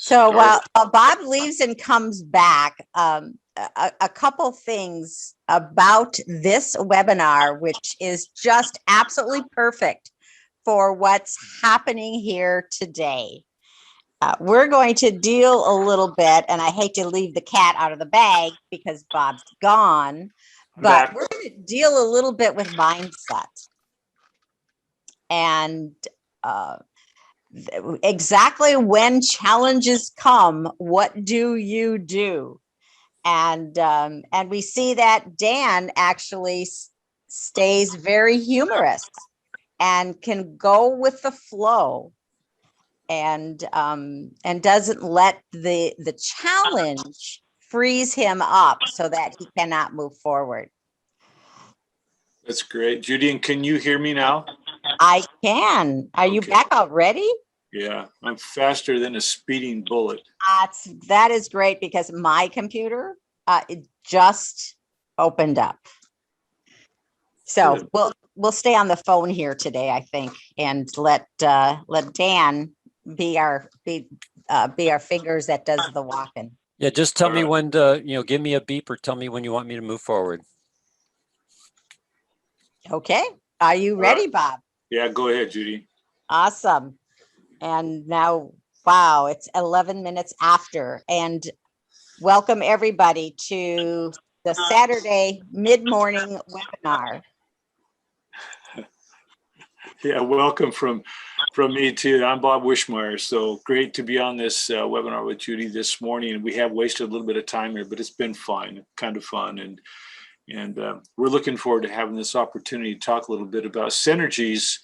So while Bob leaves and comes back, a couple things about this webinar, which is just absolutely perfect for what's happening here today. We're going to deal a little bit, and I hate to leave the cat out of the bag because Bob's gone, but we're going to deal a little bit with mindset. And exactly when challenges come, what do you do? And we see that Dan actually stays very humorous and can go with the flow, and doesn't let the challenge freeze him up so that he cannot move forward. That's great. Judy, and can you hear me now? I can. Are you back already? Yeah, I'm faster than a speeding bullet. That is great because my computer it just opened up. So we'll stay on the phone here today, I think, and let Dan be our fingers that does the walking. Yeah, just tell me when to, give me a beep or tell me when you want me to move forward. Okay. Are you ready, Bob? Yeah, go ahead, Judy. Awesome. And now, wow, it's 11 minutes after. And welcome everybody to the Saturday mid-morning webinar. Yeah, welcome from me too. I'm Bob Wischmeier. So great to be on this webinar with Judy this morning. We have wasted a little bit of time here, but it's been fun, kind of fun. And we're looking forward to having this opportunity to talk a little bit about Synergy's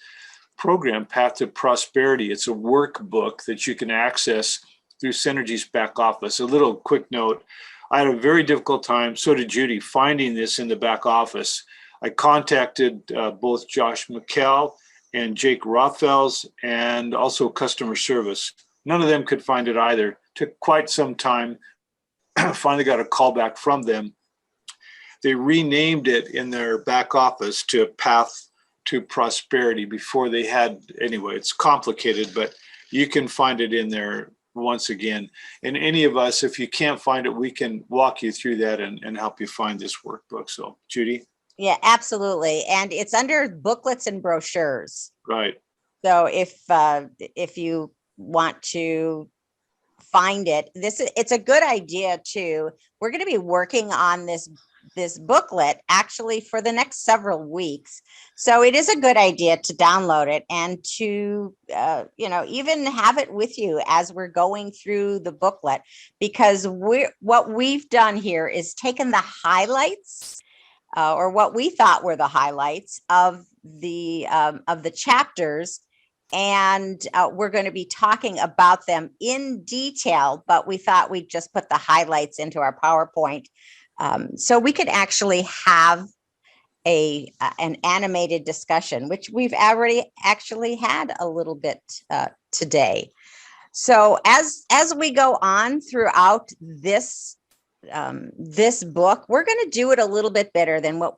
program, Path to Prosperity. It's a workbook that you can access through Synergy's back office. A little quick note, I had a very difficult time, so did Judy, finding this in the back office. I contacted both Josh McKell and Jake Rothfels and also customer service. None of them could find it either. Took quite some time. Finally got a call back from them. They renamed it in their back office to Path to Prosperity before they had, anyway, it's complicated, but you can find it in there once again. And any of us, if you can't find it, we can walk you through that and help you find this workbook. So, Judy? Yeah, absolutely. And it's under booklets and brochures. Right. So if you want to find it, it's a good idea too. We're going to be working on this booklet actually for the next several weeks. So it is a good idea to download it and to, even have it with you as we're going through the booklet, because what we've done here is taken the highlights or what we thought were the highlights of the chapters, and we're going to be talking about them in detail, but we thought we'd just put the highlights into our PowerPoint so we could actually have an animated discussion, which we've already actually had a little bit today. So as we go on throughout this book, we're going to do it a little bit better than of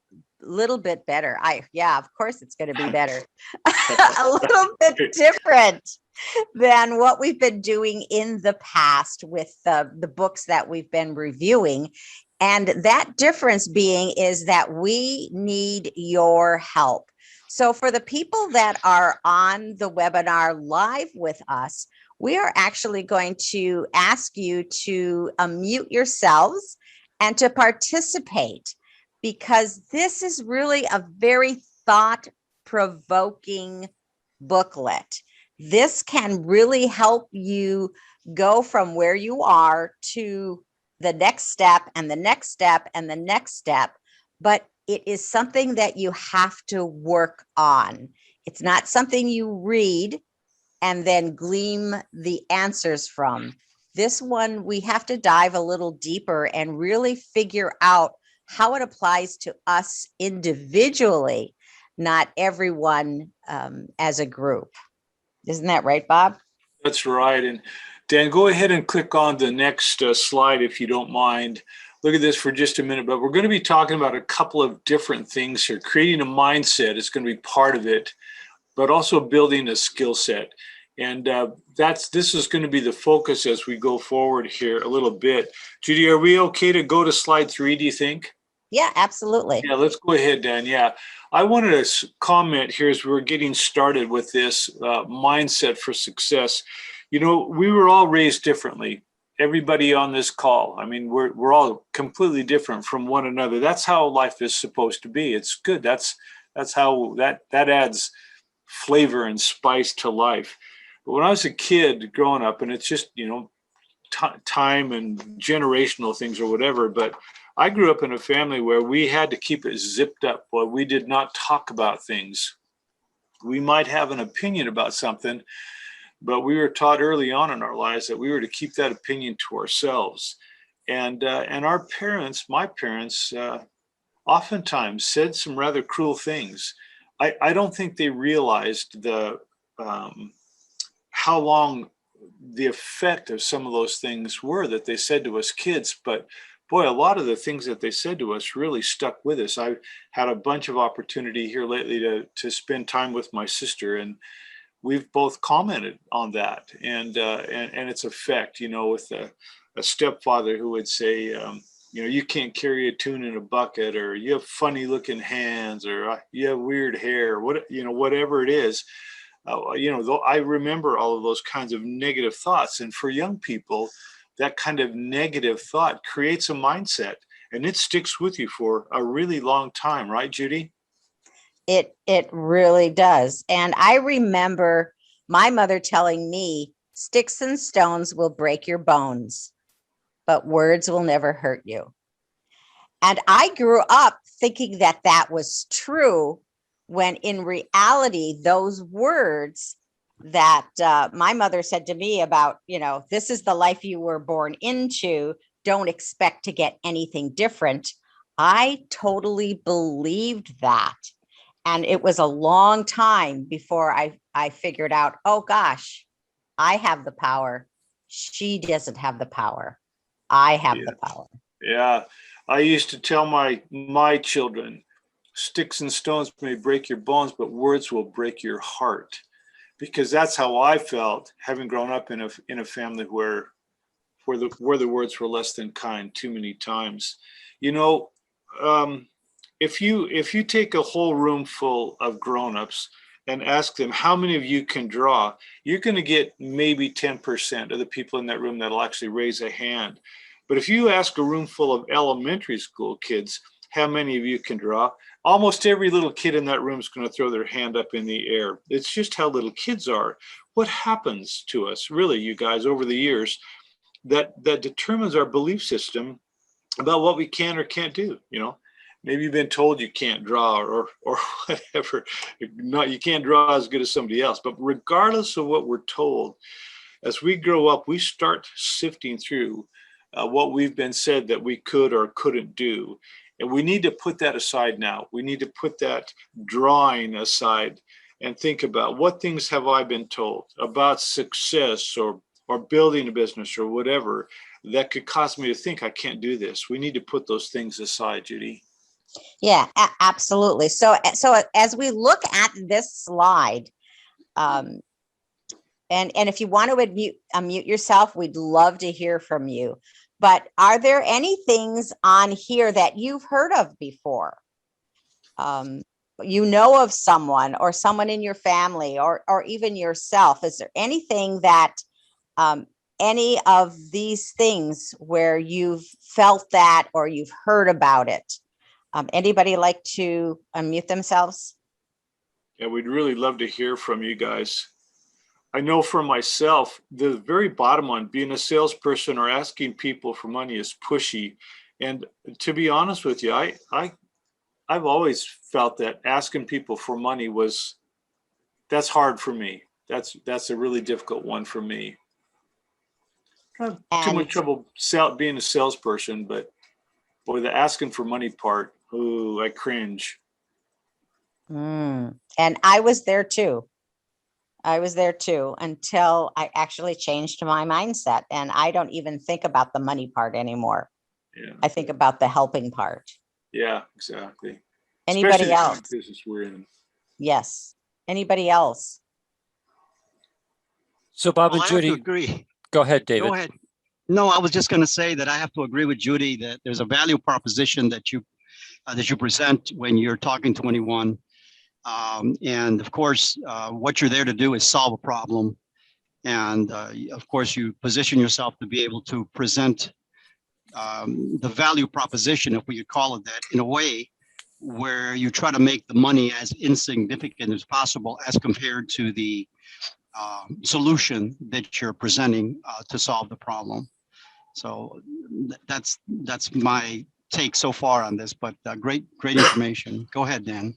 course it's going to be better. A little bit different than what we've been doing in the past with the books that we've been reviewing. And that difference being is that we need your help. So for the people that are on the webinar live with us, we are actually going to ask you to unmute yourselves and to participate, because this is really a very thought-provoking booklet. This can really help you go from where you are to the next step and the next step and the next step, but it is something that you have to work on. It's not something you read and then glean the answers from. This one, we have to dive a little deeper and really figure out how it applies to us individually, not everyone as a group. Isn't that right, Bob? That's right. And Dan, go ahead and click on the next slide if you don't mind. Look at this for just a minute, but we're going to be talking about a couple of different things here. Creating a mindset is going to be part of it, but also building a skill set. And this is going to be the focus as we go forward here a little bit. Judy, are we okay to go to slide 3, do you think? Yeah, absolutely. Yeah, let's go ahead, Dan. Yeah, I wanted to comment here as we're getting started with this mindset for success. You know, we were all raised differently. Everybody on this call, I mean, we're all completely different from one another. That's how life is supposed to be. It's good. That's how that adds flavor and spice to life. But when I was a kid growing up, and it's just, you know, time and generational things or whatever, but I grew up in a family where we had to keep it zipped up. Well, we did not talk about things. We might have an opinion about something, but we were taught early on in our lives that we were to keep that opinion to ourselves. And our parents, my parents, oftentimes said some rather cruel things. I don't think they realized how long the effect of some of those things were that they said to us kids. But boy, a lot of the things that they said to us really stuck with us. I had a bunch of opportunity here lately to spend time with my sister, and we've both commented on that and its effect, you know, with a stepfather who would say, you know, you can't carry a tune in a bucket, or you have funny looking hands, or you have weird hair, you know, whatever it is. You know, though I remember all of those kinds of negative thoughts. And for young people, that kind of negative thought creates a mindset, and it sticks with you for a really long time, right, Judy? It really does. And I remember my mother telling me, sticks and stones will break your bones, but words will never hurt you. And I grew up thinking that that was true, when in reality, those words that my mother said to me about, you know, this is the life you were born into, don't expect to get anything different. I totally believed that. And it was a long time before I figured out, oh gosh, I have the power. She doesn't have the power. I have the power. Yeah. I used to tell my children, sticks and stones may break your bones, but words will break your heart. Because that's how I felt, having grown up in a family where the words were less than kind too many times. You know, if you take a whole room full of grown-ups and ask them how many of you can draw, you're going to get maybe 10% of the people in that room that'll actually raise a hand. But if you ask a room full of elementary school kids how many of you can draw, almost every little kid in that room is going to throw their hand up in the air. It's just how little kids are. What happens to us, really, you guys, over the years that determines our belief system about what we can or can't do. You know, maybe you've been told you can't draw or whatever. Not, you can't draw as good as somebody else. But regardless of what we're told, as we grow up, we start sifting through what we've been said that we could or couldn't do. And we need to put that aside now. We need to put that drawing aside and think about, what things have I been told about success or building a business or whatever that could cause me to think I can't do this. We need to put those things aside, Judy. Yeah, absolutely. So as we look at this slide, and if you want to unmute yourself, we'd love to hear from you. But are there any things on here that you've heard of before? You know of someone or someone in your family or even yourself. Is there anything that any of these things where you've felt that or you've heard about it? Anybody like to unmute themselves? Yeah, we'd really love to hear from you guys. I know for myself, the very bottom one, being a salesperson or asking people for money is pushy. And to be honest with you, I've always felt that asking people for money that's hard for me. That's a really difficult one for me. I have too much trouble being a salesperson, but boy, the asking for money part, ooh, I cringe. And I was there too. I was there too until I actually changed my mindset, and I don't even think about the money part anymore. Yeah. I think about the helping part. Yeah, exactly. Anybody Especially else? the kind of business we're in. Yes. Anybody else? So Bob Well, and I have to Judy, agree. go ahead, David. Go ahead. No, I was just going to say that I have to agree with Judy that there's a value proposition that you present when you're talking to anyone. And of course, what you're there to do is solve a problem. And of course, you position yourself to be able to present the value proposition, if we could call it that, in a way where you try to make the money as insignificant as possible as compared to the solution that you're presenting to solve the problem. So that's my take so far on this, but great information. Go ahead, Dan.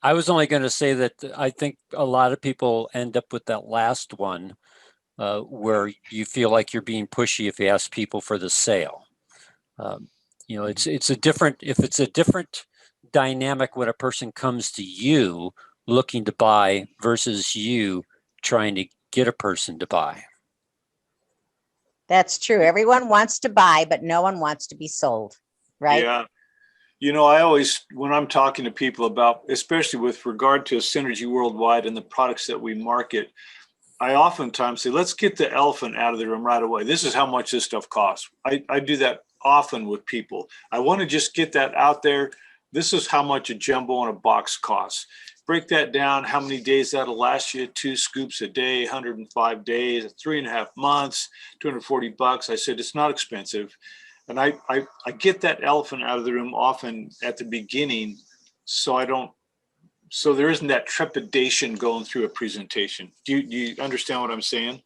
I was only going to say that I think a lot of people end up with that last one where you feel like you're being pushy if you ask people for the sale. You know, it's a different, if it's a different dynamic when a person comes to you looking to buy versus you trying to get a person to buy. That's true. Everyone wants to buy, but no one wants to be sold, right? Yeah. You know, I always, when I'm talking to people about, especially with regard to Synergy Worldwide and the products that we market, I oftentimes say, let's get the elephant out of the room right away. This is how much this stuff costs. I do that often with people. I want to just get that out there. This is how much a jumbo in a box costs. Break that down, how many days that'll last you, 2 scoops a day, 105 days, 3.5 months, $240. I said, it's not expensive. And I get that elephant out of the room often at the beginning, so there isn't that trepidation going through a presentation. Do you understand what I'm saying?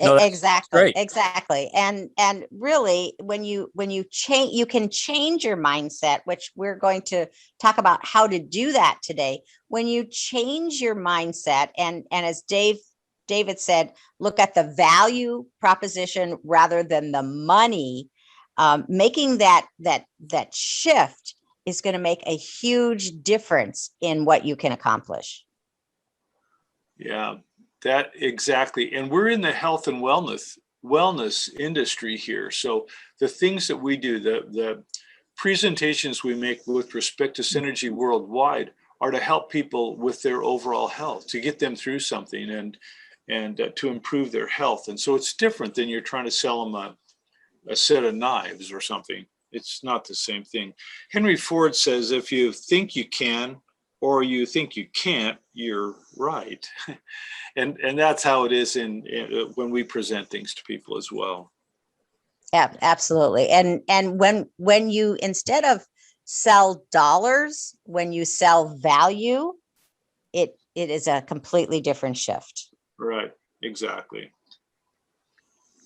No, that's Exactly. great. Exactly. And really, when you change, you can change your mindset, which we're going to talk about how to do that today. When you change your mindset, and as David said, look at the value proposition rather than the money, making that shift is going to make a huge difference in what you can accomplish. Yeah, that exactly. And we're in the health and wellness industry here. So the things that we do, the presentations we make with respect to Synergy Worldwide are to help people with their overall health, to get them through something and to improve their health. And so it's different than you're trying to sell them a set of knives or something. It's not the same thing. Henry Ford says, if you think you can or you think you can't, you're right. And that's how it is when we present things to people as well. Yeah, absolutely. And when you, instead of sell dollars, when you sell value, it is a completely different shift. Right, exactly.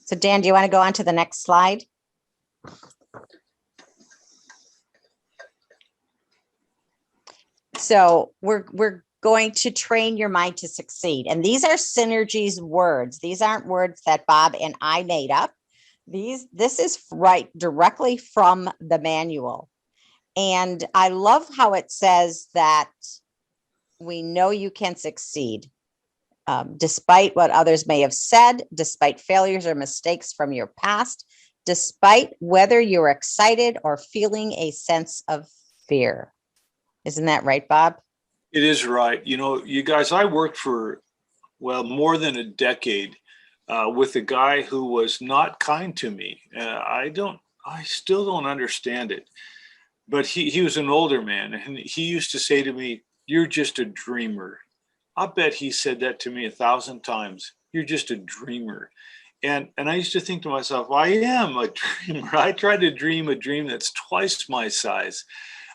So Dan, do you want to go on to the next slide? So we're going to train your mind to succeed. And these are Synergy's words. These aren't words that Bob and I made up. This is right directly from the manual. And I love how it says that we know you can succeed. Despite what others may have said, despite failures or mistakes from your past, despite whether you're excited or feeling a sense of fear. Isn't that right, Bob? It is right. You know, you guys, I worked for, well, more than a decade with a guy who was not kind to me. I still don't understand it. But he was an older man, and he used to say to me, "You're just a dreamer." I bet he said that to me 1,000 times. You're just a dreamer. And I used to think to myself, I am a dreamer. I try to dream a dream that's twice my size.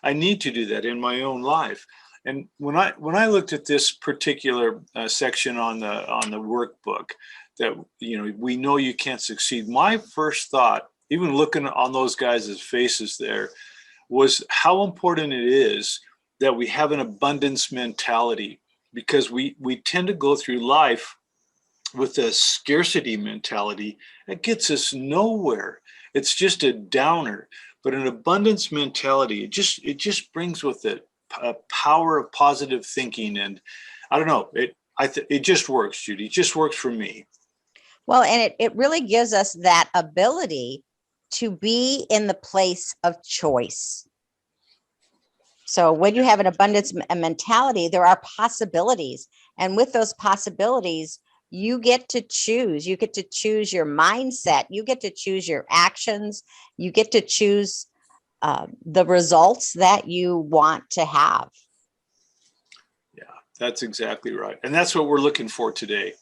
I need to do that in my own life. And when I looked at this particular section on the workbook, that we know you can't succeed, my first thought, even looking on those guys' faces there, was how important it is that we have an abundance mentality, because we tend to go through life with a scarcity mentality that gets us nowhere. It's just a downer. But an abundance mentality, it just brings with it a power of positive thinking. And I don't know, it just works, Judy. It just works for me. Well, and it really gives us that ability to be in the place of choice. So when you have an abundance mentality, there are possibilities. And with those possibilities, you get to choose. You get to choose your mindset. You get to choose your actions. You get to choose the results that you want to have. Yeah, that's exactly right. And that's what we're looking for today.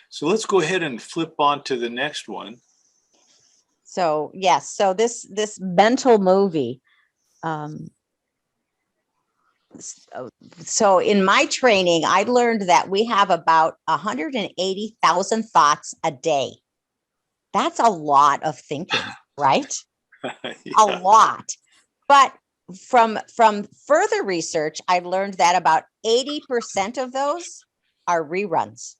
So let's go ahead and flip on to the next one. So yes, so this mental movie. So in my training, I learned that we have about 180,000 thoughts a day. That's a lot of thinking, right? A Yeah. lot. But from further research, I've learned that about 80% of those are reruns.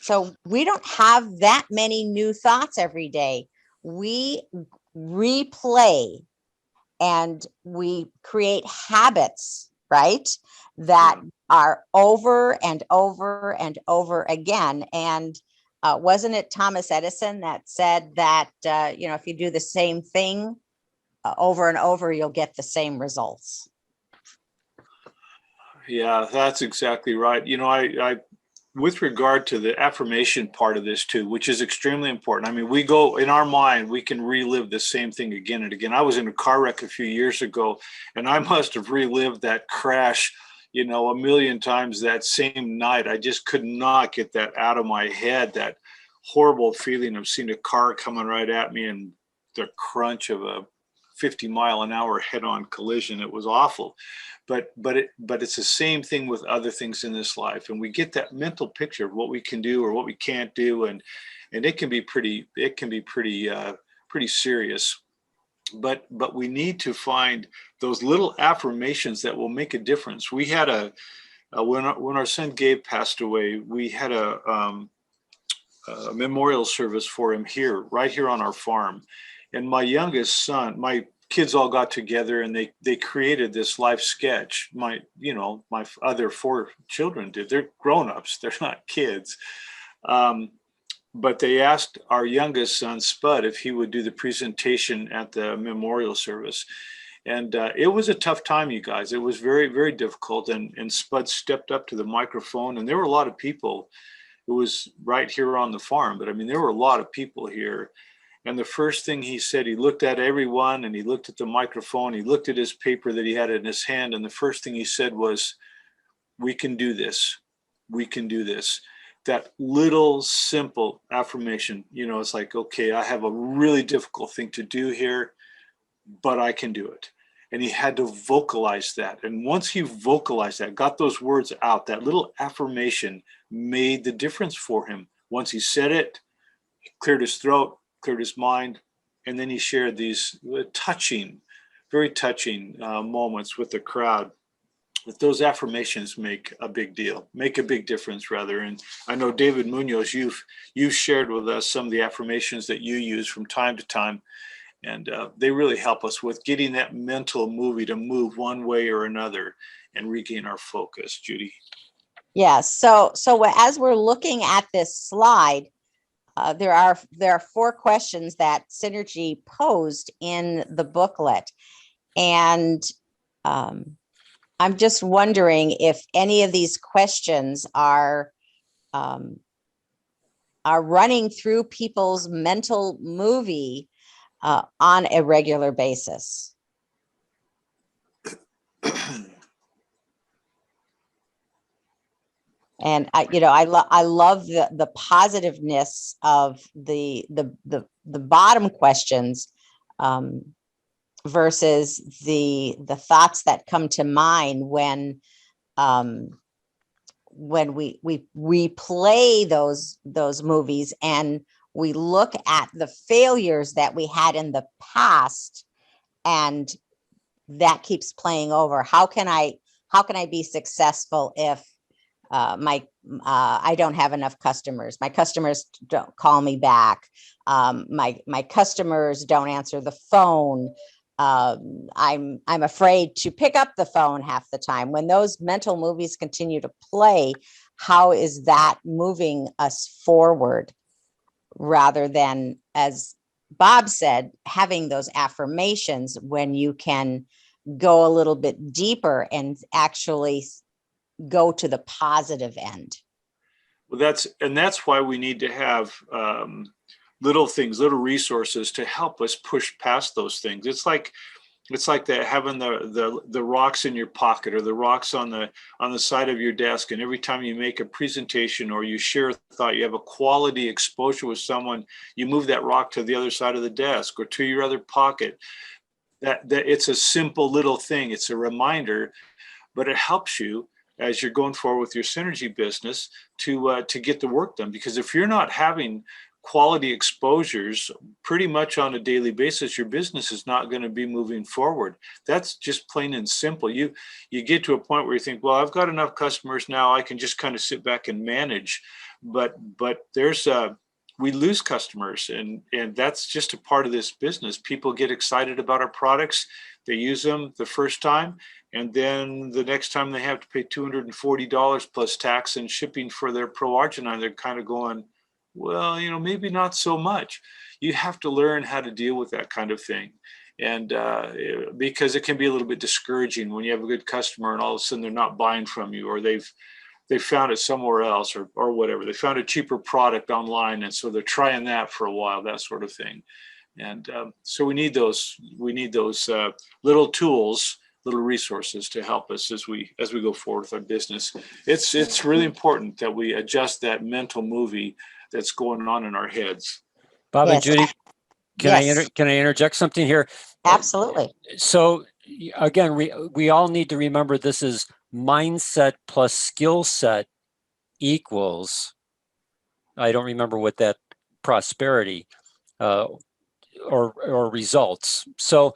So we don't have that many new thoughts every day. We replay and we create habits, right? That are over and over and over again. And wasn't it Thomas Edison that said that, if you do the same thing over and over, you'll get the same results? Yeah, that's exactly right. I with regard to the affirmation part of this too, which is extremely important. I mean, we go in our mind, we can relive the same thing again and again. I was in a car wreck a few years ago, and I must have relived that crash, a million times that same night. I just could not get that out of my head, that horrible feeling of seeing a car coming right at me and the crunch of a 50-mile-an-hour head-on collision. It was awful. But it's the same thing with other things in this life, and we get that mental picture of what we can do or what we can't do, and it can be pretty serious. But we need to find those little affirmations that will make a difference. We had when our son Gabe passed away, we had a memorial service for him right here on our farm, and my youngest son, my kids all got together and they created this life sketch. My other 4 children did. They're grown-ups, they're not kids. But they asked our youngest son, Spud, if he would do the presentation at the memorial service. And it was a tough time, you guys. It was very, very difficult. And Spud stepped up to the microphone, and there were a lot of people. It was right here on the farm, but I mean, there were a lot of people here. And the first thing he said, he looked at everyone and he looked at the microphone. He looked at his paper that he had in his hand. And the first thing he said was, "We can do this. We can do this." That little simple affirmation, it's like, okay, I have a really difficult thing to do here, but I can do it. And he had to vocalize that. And once he vocalized that, got those words out, that little affirmation made the difference for him. Once he said it, he cleared his throat, cleared his mind, and then he shared these very touching moments with the crowd. But those affirmations make a big difference rather. And I know, David Munoz, you've shared with us some of the affirmations that you use from time to time, and they really help us with getting that mental movie to move one way or another and regain our focus. Judy. Yes. So as we're looking at this slide, there are 4 questions that Synergy posed in the booklet, and I'm just wondering if any of these questions are running through people's mental movie on a regular basis. And I love the positiveness of the bottom questions versus the thoughts that come to mind when we play those movies and we look at the failures that we had in the past, and that keeps playing over. How can I be successful if I don't have enough customers? My customers don't call me back. My customers don't answer the phone. I'm afraid to pick up the phone half the time. When those mental movies continue to play, how is that moving us forward rather than, as Bob said, having those affirmations when you can go a little bit deeper and actually go to the positive end. Well, that's why we need to have little things, little resources to help us push past those things. It's like that, having the rocks in your pocket, or the rocks on the side of your desk, and every time you make a presentation or you share a thought, you have a quality exposure with someone, you move that rock to the other side of the desk or to your other pocket. That it's a simple little thing. It's a reminder, but it helps you as you're going forward with your synergy business to get the work done. Because if you're not having quality exposures pretty much on a daily basis, your business is not going to be moving forward. That's just plain and simple. You get to a point where you think, well, I've got enough customers now, I can just kind of sit back and manage. But there's we lose customers, and that's just a part of this business. People get excited about our products, they use them the first time, and then the next time they have to pay $240 plus tax and shipping for their Pro Arginine, they're kind of going, well, maybe not so much. You have to learn how to deal with that kind of thing. And because it can be a little bit discouraging when you have a good customer and all of a sudden they're not buying from you, or they found it somewhere else, or whatever. They found a cheaper product online, and so they're trying that for a while, that sort of thing. And so we need those little tools, little resources to help us as we go forward with our business. It's really important that we adjust that mental movie that's going on in our heads. Bob and Yes. Judy, Yes. can I interject something here? Absolutely. So again, we all need to remember this is mindset plus skill set equals, I don't remember what that prosperity or results. So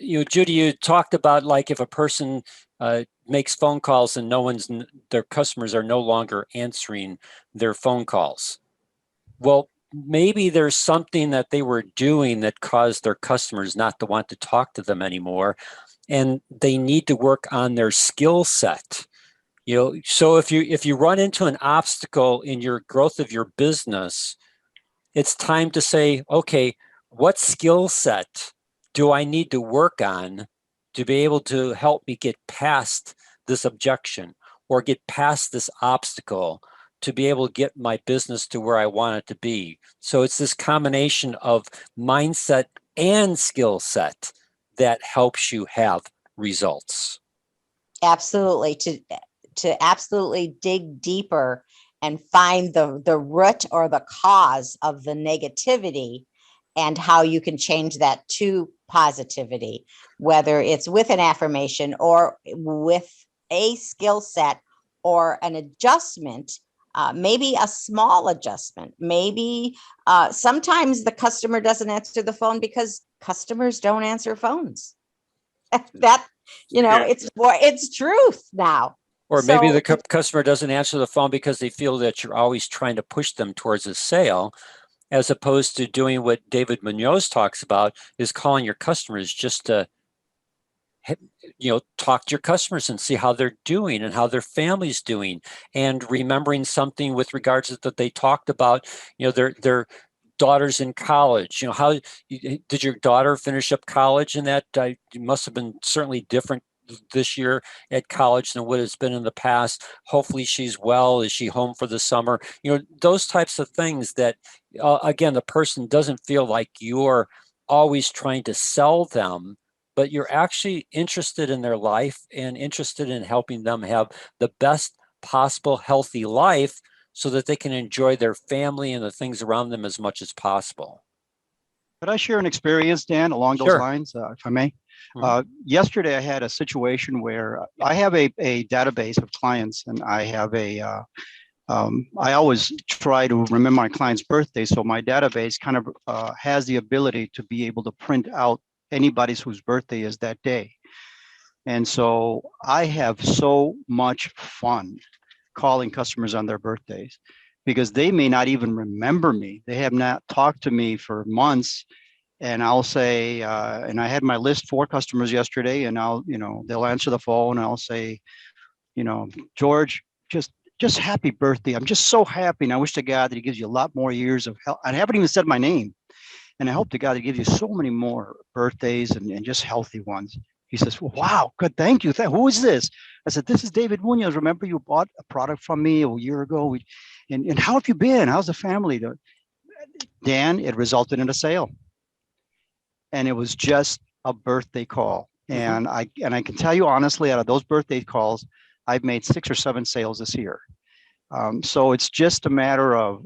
Judy, you talked about, like, if a person makes phone calls and their customers are no longer answering their phone calls. Well, maybe there's something that they were doing that caused their customers not to want to talk to them anymore, and they need to work on their skill set. So if you run into an obstacle in your growth of your business, it's time to say, okay, what skill set do I need to work on to be able to help me get past this objection or get past this obstacle to be able to get my business to where I want it to be? So it's this combination of mindset and skill set that helps you have results. Absolutely. To absolutely dig deeper and find the root or the cause of the negativity, and how you can change that to positivity, whether it's with an affirmation or with a skill set or an adjustment, maybe a small adjustment. Maybe sometimes the customer doesn't answer the phone because customers don't answer phones. That, Yeah. it's truth now. Or maybe So- the customer doesn't answer the phone because they feel that you're always trying to push them towards a sale, as opposed to doing what David Munoz talks about, is calling your customers just to, talk to your customers and see how they're doing and how their family's doing, and remembering something with regards to that they talked about, their daughters in college. How did your daughter finish up college? And that must have been certainly different this year at college than what it's been in the past. Hopefully she's well. Is she home for the summer? Those types of things that, again, the person doesn't feel like you're always trying to sell them, but you're actually interested in their life and interested in helping them have the best possible healthy life so that they can enjoy their family and the things around them as much as possible. Could I share an experience, Dan, along those Sure. lines, if I may? Mhm. Yesterday, I had a situation where I have a database of clients, and I have I always try to remember my client's birthday. So my database kind of has the ability to be able to print out anybody's whose birthday is that day. And so I have so much fun calling customers on their birthdays, because they may not even remember me. They have not talked to me for months. And I'll say, and I had my list for customers yesterday, and they'll answer the phone, and I'll say, George, just happy birthday. I'm just so happy. And I wish to God that he gives you a lot more years of health. I haven't even said my name. And I hope to God he gives you so many more birthdays and just healthy ones. He says, well, wow, good, thank you. Who is this? I said, this is David Munoz. Remember you bought a product from me a year ago? And how have you been? How's the family? Dan, it resulted in a sale. And it was just a birthday call. And I can tell you honestly, out of those birthday calls, I've made 6 or 7 sales this year. So it's just a matter of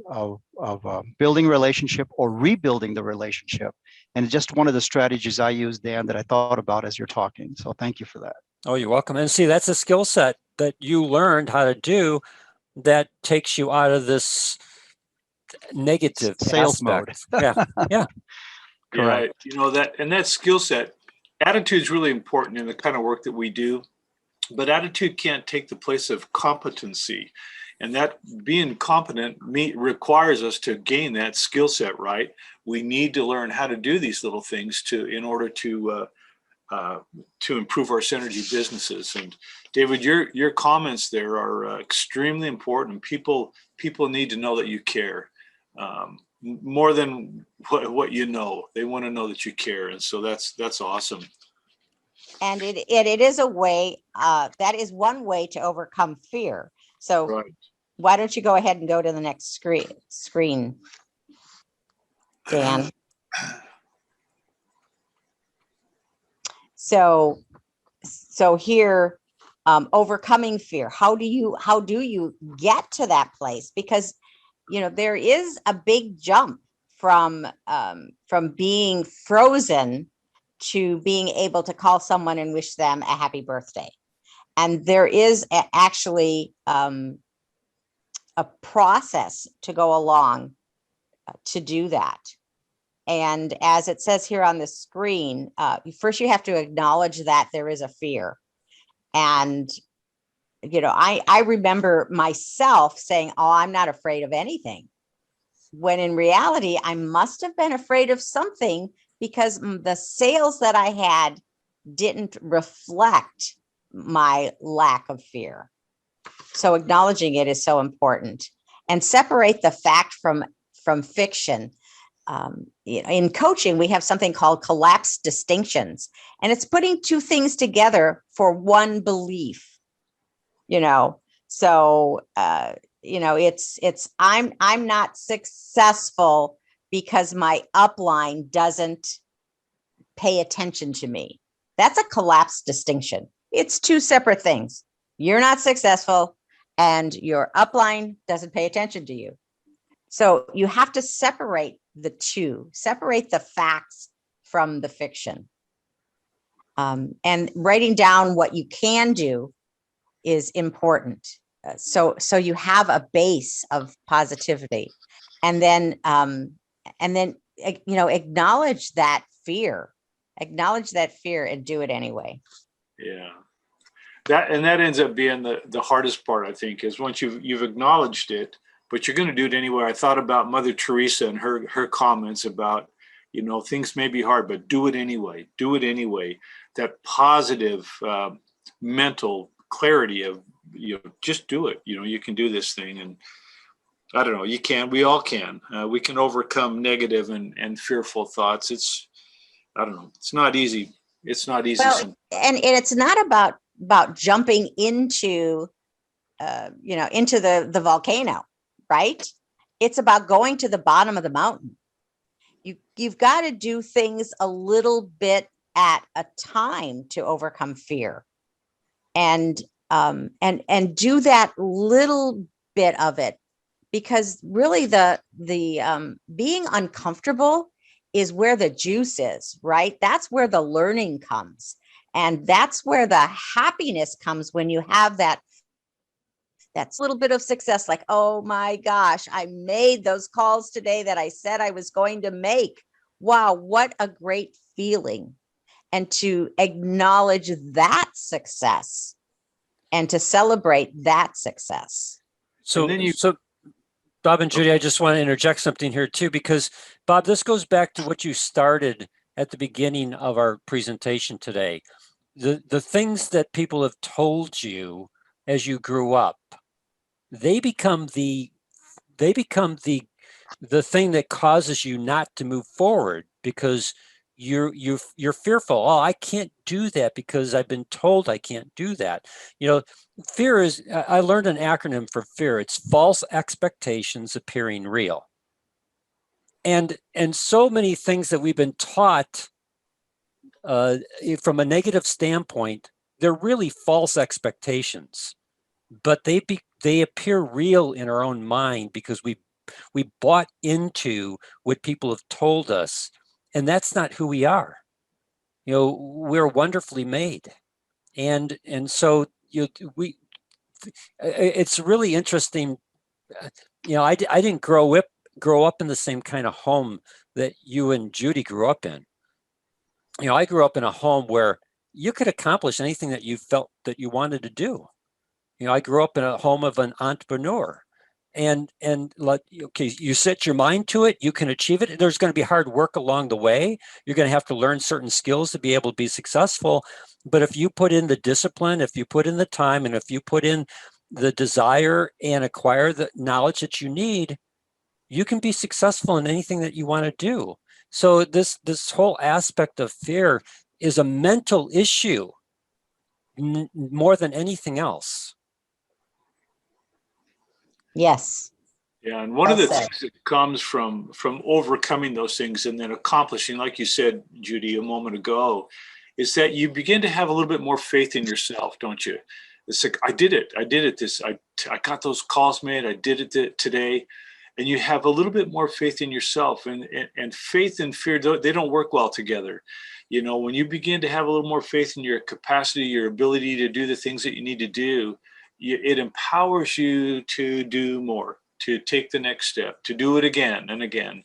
building relationship or rebuilding the relationship. And just one of the strategies I use, Dan, that I thought about as you're talking. So thank you for that. Oh, you're welcome. And see, that's a skill set that you learned how to do that takes you out of this negative Sales aspect. mode. Yeah. Yeah. Yeah, you know, that skill set, attitude is really important in the kind of work that we do, but attitude can't take the place of competency. And that being competent requires us to gain that skill set, right? We need to learn how to do these little things in order to improve our synergy businesses. And David, your comments there are extremely important. People need to know that you care. More than what you know, they want to know that you care, and so that's awesome. And it is a way, that is one way to overcome fear. So Right. why don't you go ahead and go to the next screen, Dan? So here, overcoming fear. How do you get to that place? Because there is a big jump from being frozen to being able to call someone and wish them a happy birthday. And there is actually a process to go along to do that. And as it says here on the screen, first you have to acknowledge that there is a fear. And I remember myself saying, oh, I'm not afraid of anything. When in reality, I must have been afraid of something because the sales that I had didn't reflect my lack of fear. So acknowledging it is so important. And separate the fact from fiction. In coaching, we have something called collapse distinctions. And it's putting two things together for one belief. So it's I'm not successful because my upline doesn't pay attention to me. That's a collapse distinction. It's two separate things. You're not successful and your upline doesn't pay attention to you. So you have to separate the two, separate the facts from the fiction. And writing down what you can do is important. So you have a base of positivity, and then acknowledge that fear, and do it anyway. Yeah, that ends up being the hardest part, I think, is once you've acknowledged it, but you're going to do it anyway. I thought about Mother Teresa and her comments about, things may be hard, but do it anyway. Do it anyway. That positive mental clarity of, just do it. You can do this thing. And I don't know, we all can. We can overcome negative and fearful thoughts. I don't know, it's not easy. It's not easy. Well, and it's not about jumping into, into the volcano, right? It's about going to the bottom of the mountain. You've got to do things a little bit at a time to overcome fear, and do that little bit of it, because really the being uncomfortable is where the juice is, right? That's where the learning comes, and that's where the happiness comes when you have that little bit of success, like, oh my gosh, I made those calls today that I said I was going to make. Wow, what a great feeling. And to acknowledge that success and to celebrate that success. So Bob and Judy, I just want to interject something here too, because Bob, this goes back to what you started at the beginning of our presentation today. The things that people have told you as you grew up, they become the thing that causes you not to move forward, because you're fearful. Oh, I can't do that because I've been told I can't do that. You know, fear is, I learned an acronym for fear. It's false expectations appearing real. And so many things that we've been taught from a negative standpoint, they're really false expectations, but they appear real in our own mind because we bought into what people have told us, and that's not who we are. You know, we're wonderfully made, and so it's really interesting. You know, I didn't grow up in the same kind of home that you and Judy grew up in. You know, I grew up in a home where you could accomplish anything that you felt that you wanted to do. You know, I grew up in a home of an entrepreneur, and like, okay, you set your mind to it, you can achieve it. There's going to be hard work along the way. You're going to have to learn certain skills to be able to be successful. But if you put in the discipline, if you put in the time, and if you put in the desire and acquire the knowledge that you need, you can be successful in anything that you want to do. So this whole aspect of fear is a mental issue more than anything else. Yes. Yeah, and one Well of the said. things that comes from overcoming those things and then accomplishing, like you said, Judy, a moment ago, is that you begin to have a little bit more faith in yourself, don't you? It's like, I did it. I got those calls made. I did it today. And you have a little bit more faith in yourself, and faith and fear, they don't work well together. You know, when you begin to have a little more faith in your capacity, your ability to do the things that you need to do, it empowers you to do more, to take the next step, to do it again and again.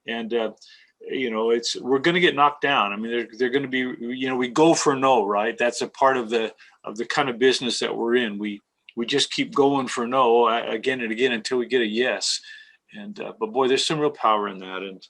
And, you know, we're going to get knocked down. I mean, they're going to be, you know, we go for no, right? That's a part of the kind of business that we're in. We just keep going for no again and again until we get a yes. And, but boy, there's some real power in that. And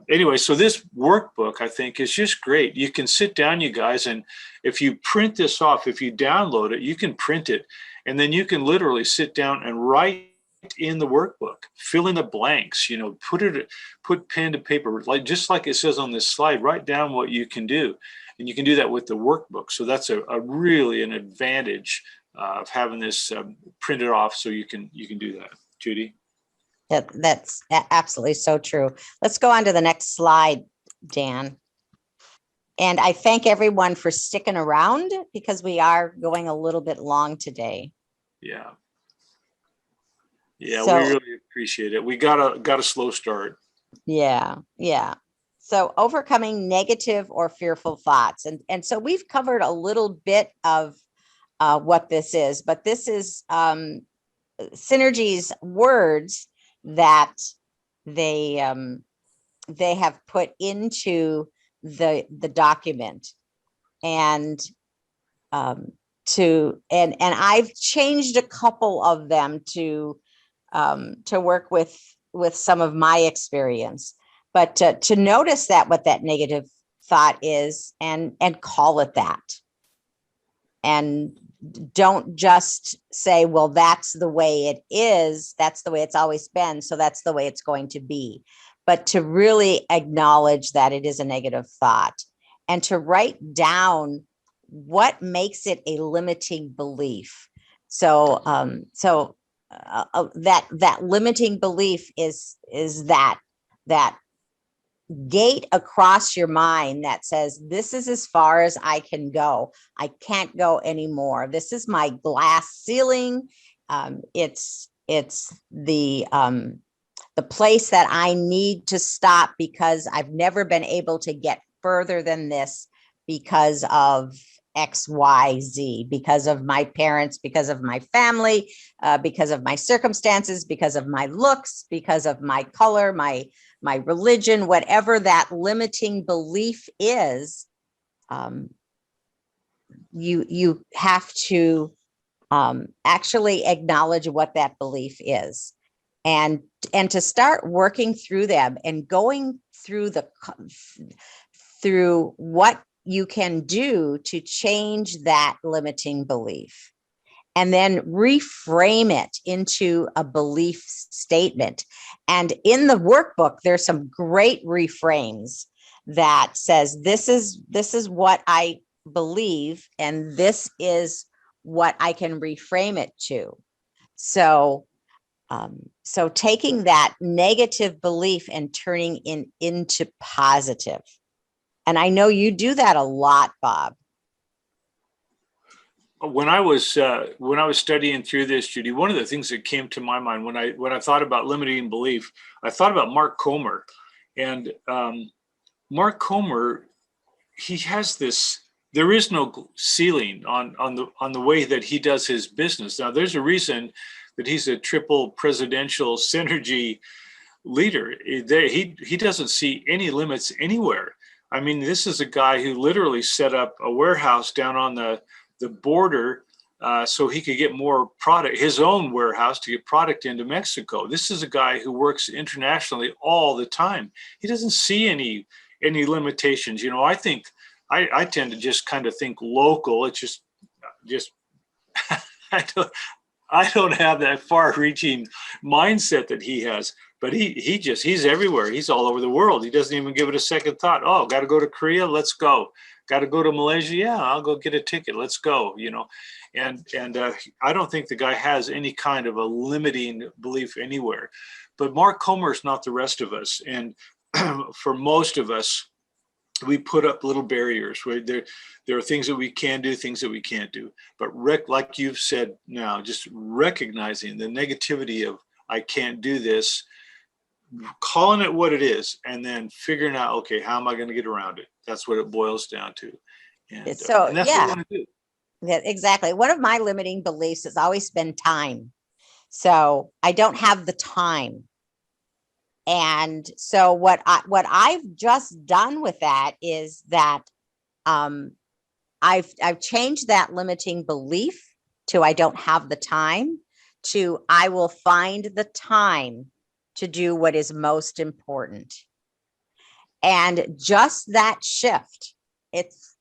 anyway, so this workbook, I think, is just great. You can sit down, you guys, and if you print this off, if you download it, you can print it, and then you can literally sit down and write in the workbook, fill in the blanks, you know, put pen to paper, just like it says on this slide, write down what you can do. And you can do that with the workbook. So that's a really an advantage of having this printed off, so you can do that. Judy? That's absolutely so true. Let's go on to the next slide, Dan. And I thank everyone for sticking around because we are going a little bit long today. Yeah. Yeah, So, we really appreciate it. We got a slow start. Yeah. So overcoming negative or fearful thoughts. And so we've covered a little bit of what this is, but this is Synergy's words that they have put into the document, and I've changed a couple of them to work with some of my experience, but to notice that what that negative thought is and call it that, and don't just say, well, that's the way it is. That's the way it's always been. So that's the way it's going to be. But to really acknowledge that it is a negative thought, and to write down what makes it a limiting belief. So, that limiting belief is that gate across your mind that says, this is as far as I can go. I can't go anymore. This is my glass ceiling. It's the place that I need to stop because I've never been able to get further than this because of X, Y, Z, because of my parents, because of my family, because of my circumstances, because of my looks, because of my color, my religion, whatever that limiting belief is. You have to actually acknowledge what that belief is, and to start working through them and going through through what you can do to change that limiting belief, and then reframe it into a belief statement. And in the workbook, there's some great reframes that says, this is what I believe, and this is what I can reframe it to. So, so taking that negative belief and turning into positive. And I know you do that a lot, Bob. When I was studying through this, Judy, one of the things that came to my mind when I thought about limiting belief, I thought about Mark Comer. And Mark Comer, he has this, there is no ceiling on the way that he does his business. Now, there's a reason that he's a triple presidential synergy leader. He doesn't see any limits anywhere. I mean, this is a guy who literally set up a warehouse down on the border so he could get more product, his own warehouse to get product into Mexico. This is a guy who works internationally all the time. He doesn't see any limitations. You know, I think I tend to just kind of think local. It's just I don't have that far-reaching mindset that he has. But he's everywhere. He's all over the world. He doesn't even give it a second thought. Oh, got to go to Korea? Let's go. Got to go to Malaysia? Yeah, I'll go get a ticket. Let's go. You know, and I don't think the guy has any kind of a limiting belief anywhere. But Mark Comer is not the rest of us. And for most of us, we put up little barriers. Right? There are things that we can do, things that we can't do. But like you've said now, just recognizing the negativity of I can't do this, calling it what it is, and then figuring out, okay, how am I going to get around it? That's what it boils down to. And that's what I want to do. Yeah, exactly. One of my limiting beliefs has always been time. So I don't have the time. And so what I've just done with that is that I've changed that limiting belief to I don't have the time to I will find the time to do what is most important. And just that shift, it's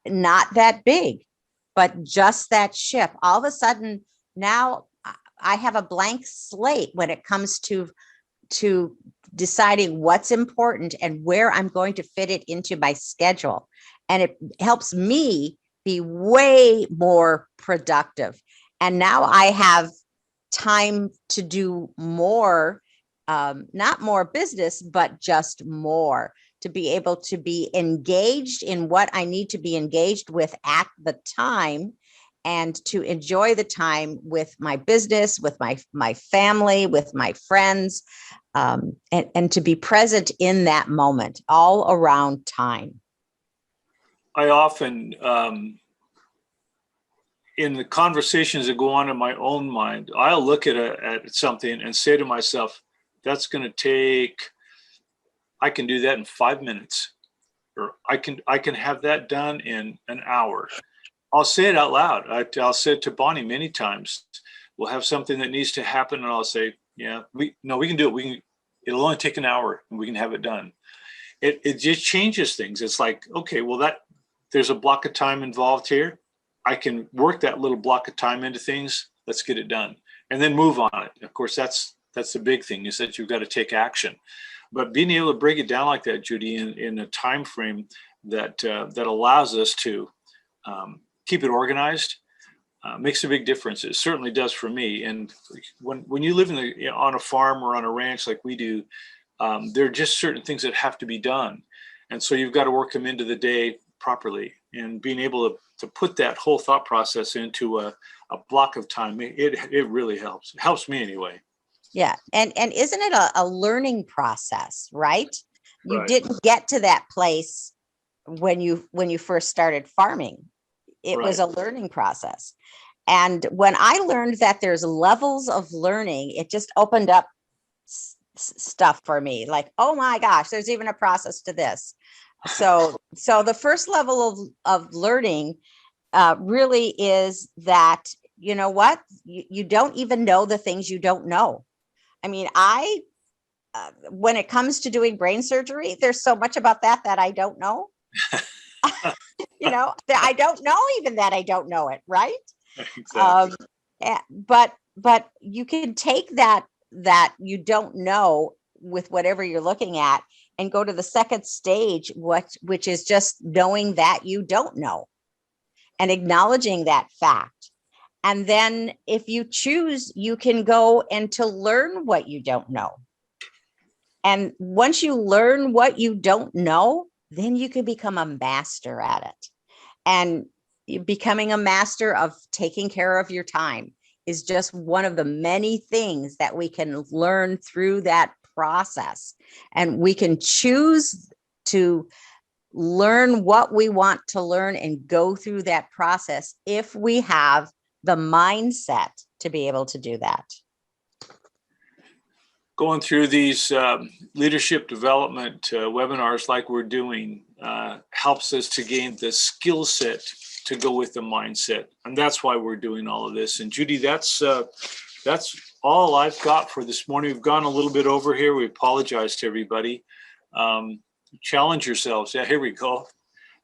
not that big, but just that shift, all of a sudden now I have a blank slate when it comes to deciding what's important and where I'm going to fit it into my schedule. And it helps me be way more productive. And now I have time to do more, not more business, but just more, to be able to be engaged in what I need to be engaged with at the time, and to enjoy the time with my business, with my family, with my friends, and to be present in that moment, all around time. I often, in the conversations that go on in my own mind, I'll look at something and say to myself, that's going to take, I can do that in 5 minutes, or I can have that done in an hour. I'll say it out loud. I'll say it to Bonnie many times. We'll have something that needs to happen, and I'll say, yeah, we can do it. It'll only take an hour and we can have it done. It just changes things. It's like, okay, well, there's a block of time involved here. I can work that little block of time into things. Let's get it done, and then move on it. Of course, that's the big thing, is that you've got to take action. But being able to break it down like that, Judy, in a time frame that allows us to keep it organized, makes a big difference. It certainly does for me. And when you live on a farm or on a ranch like we do, there are just certain things that have to be done, and so you've got to work them into the day properly. And being able to put that whole thought process into a block of time, it really helps. It helps me anyway. Yeah. And isn't it a learning process, right? You Right. didn't get to that place when you first started farming. It was a learning process. And when I learned that there's levels of learning, it just opened up stuff for me. Like, oh my gosh, there's even a process to this. So the first level of learning really is that, you know what, you don't even know the things you don't know. I mean, when it comes to doing brain surgery, there's so much about that I don't know. You know, I don't know even that I don't know it, right? Exactly. But you can take that you don't know with whatever you're looking at and go to the second stage, which is just knowing that you don't know and acknowledging that fact. And then if you choose, you can go and to learn what you don't know. And once you learn what you don't know, then you can become a master at it. And becoming a master of taking care of your time is just one of the many things that we can learn through that process. And we can choose to learn what we want to learn and go through that process if we have the mindset to be able to do that. Going through these leadership development webinars like we're doing helps us to gain the skill set to go with the mindset. And that's why we're doing all of this. And Judy, that's all I've got for this morning. We've gone a little bit over here. We apologize to everybody. Challenge yourselves. Yeah, here we go.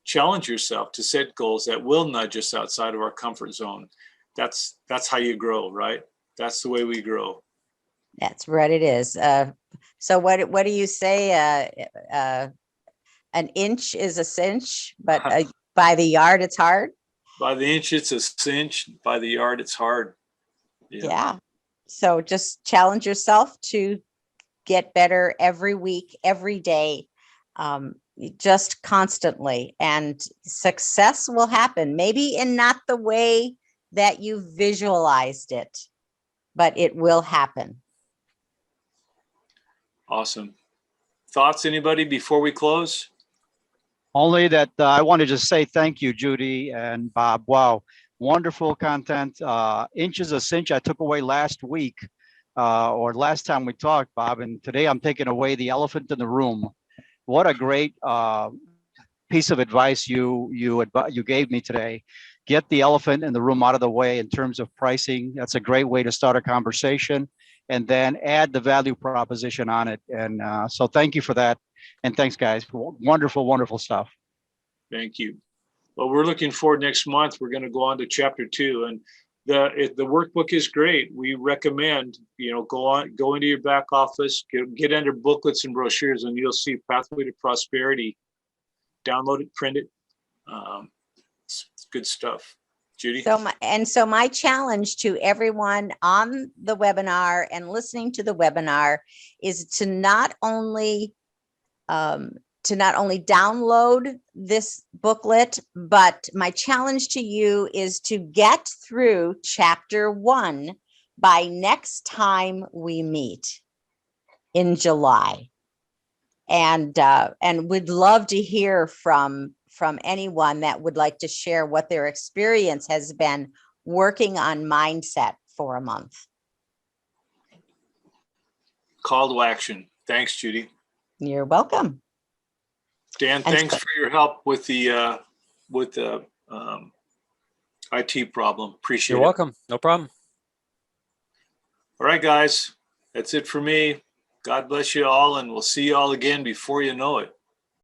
Challenge yourself to set goals that will nudge us outside of our comfort zone. That's how you grow, right? That's the way we grow. That's what it is. So what do you say? An inch is a cinch, but by the yard, it's hard. By the inch, it's a cinch. By the yard, it's hard. Yeah. So just challenge yourself to get better every week, every day, just constantly, and success will happen. Maybe in not the way that you visualized it, but it will happen. Awesome. Thoughts, anybody, before we close? Only that I want to just say thank you, Judy and Bob. Wow, wonderful content. Inches a cinch I took away last week, or last time we talked, Bob, and today I'm taking away the elephant in the room. What a great piece of advice you gave me today. Get the elephant in the room out of the way in terms of pricing. That's a great way to start a conversation, and then add the value proposition on it. And so thank you for that. And thanks, guys. Wonderful, wonderful stuff. Thank you. Well, we're looking forward next month. We're going to go on to chapter 2, and the workbook is great. We recommend, go into your back office, get under booklets and brochures, and you'll see Pathway to Prosperity. Download it, print it. It's good stuff. Judy? So my challenge to everyone on the webinar and listening to the webinar is to not only download this booklet, but my challenge to you is to get through chapter 1 by next time we meet in July. And we'd love to hear from anyone that would like to share what their experience has been working on mindset for a month. Call to action. Thanks, Judy. You're welcome. Dan, thanks for your help with the IT problem. Appreciate it. You're welcome. No problem. All right, guys. That's it for me. God bless you all, and we'll see you all again before you know it.